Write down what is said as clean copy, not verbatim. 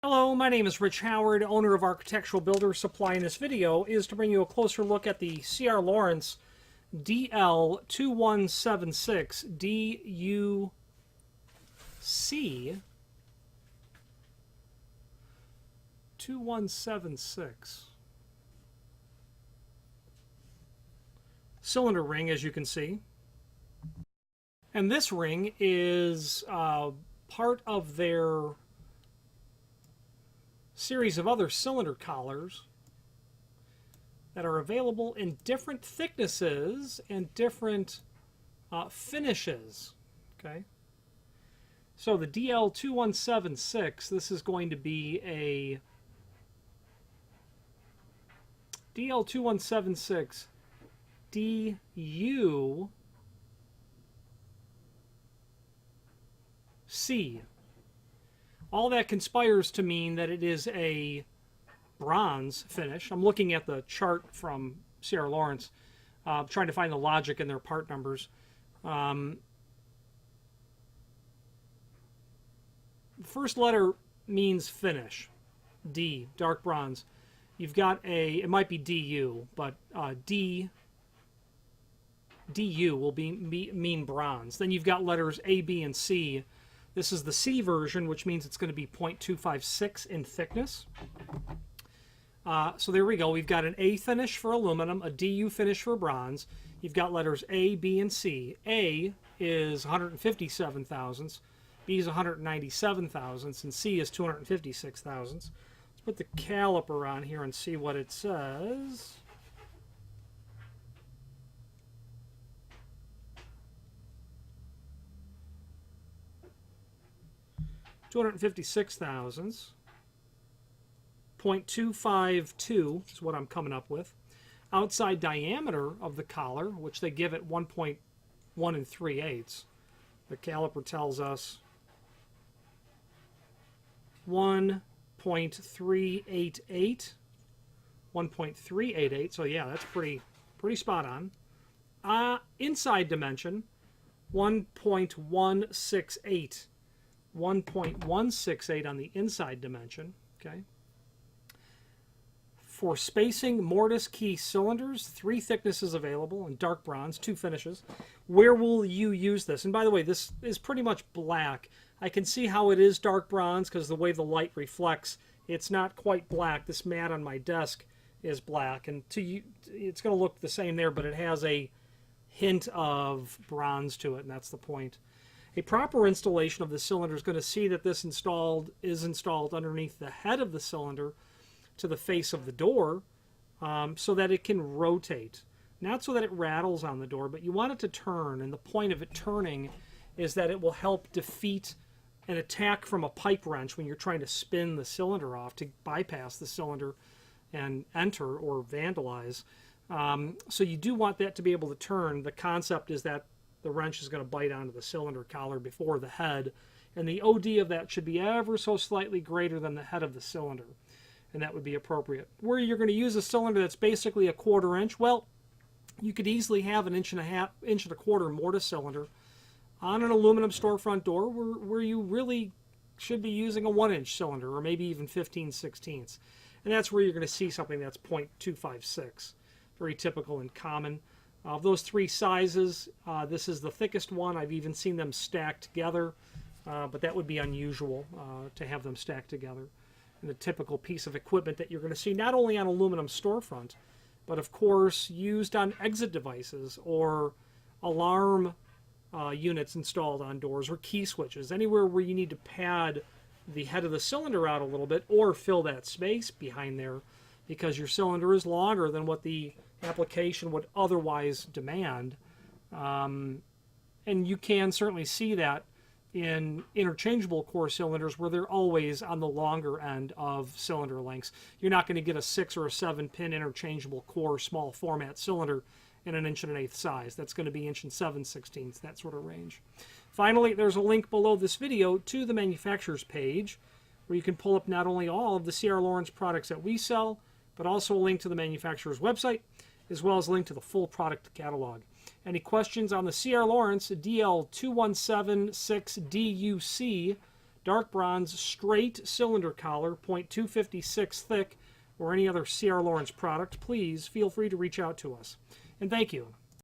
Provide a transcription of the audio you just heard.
Hello, my name is Rich Howard, owner of Architectural Builder Supply. In this video is to bring you a closer look at the C.R. Lawrence DL2176DUC 2176 cylinder ring, as you can see. And this ring is part of their series of other cylinder collars that are available in different thicknesses and different finishes. Okay, so the DL2176, this is going to be a DL2176 DUC. All that conspires to mean that it is a bronze finish. I'm looking at the chart from C.R. Lawrence, trying to find the logic in their part numbers. The first letter means finish, D, dark bronze. You've got it might be DU, but DU will mean bronze. Then you've got letters A, B, and C. This is the C version, which means it's going to be 0.256 in thickness. So there we go. We've got an A finish for aluminum, a DU finish for bronze. You've got letters A, B, and C. A is 157 thousandths, B is 197 thousandths, and C is 256 thousandths. Let's put the caliper on here and see what it says. $256 thousandths. 0.252 is what I'm coming up with. Outside diameter of the collar, which they give at 1.1 3/8. The caliper tells us 1.388. 1.388. So yeah, that's pretty spot on. Inside dimension 1.168. 1.168 on the inside dimension. Okay. For spacing, mortise key cylinders, 3 thicknesses available in dark bronze, 2 finishes. Where will you use this? And by the way, this is pretty much black. I can see how it is dark bronze because the way the light reflects, it's not quite black. This mat on my desk is black, and to you, it's going to look the same there, but it has a hint of bronze to it, and that's the point. A proper installation of the cylinder is going to see that this is installed underneath the head of the cylinder to the face of the door, so that it can rotate. Not so that it rattles on the door, but you want it to turn, and the point of it turning is that it will help defeat an attack from a pipe wrench when you're trying to spin the cylinder off to bypass the cylinder and enter or vandalize. So you do want that to be able to turn. The concept is that the wrench is going to bite onto the cylinder collar before the head, and the OD of that should be ever so slightly greater than the head of the cylinder, and that would be appropriate. Where you're going to use a cylinder that's basically a 1/4 inch, well, you could easily have an 1.25 inch mortise cylinder on an aluminum storefront door where you really should be using a 1-inch cylinder, or maybe even 15/16, and that's where you're going to see something that's 0.256. Very typical and common. Of those 3 sizes, this is the thickest one. I've even seen them stacked together, but that would be unusual to have them stacked together. And the typical piece of equipment that you're going to see not only on aluminum storefront, but of course used on exit devices or alarm units installed on doors, or key switches, anywhere where you need to pad the head of the cylinder out a little bit or fill that space behind there because your cylinder is longer than what the application would otherwise demand. And you can certainly see that in interchangeable core cylinders where they're always on the longer end of cylinder lengths. You're not going to get a 6 or a 7 pin interchangeable core small format cylinder in an 1 1/8 size. That's going to be 1 7/16, that sort of range. Finally, there's a link below this video to the manufacturer's page where you can pull up not only all of the C.R. Lawrence products that we sell, but also a link to the manufacturer's website, as well as a link to the full product catalog. Any questions on the C.R. Lawrence DL2176DUC dark bronze, straight cylinder collar, .256 thick, or any other C.R. Lawrence product, please feel free to reach out to us. And thank you.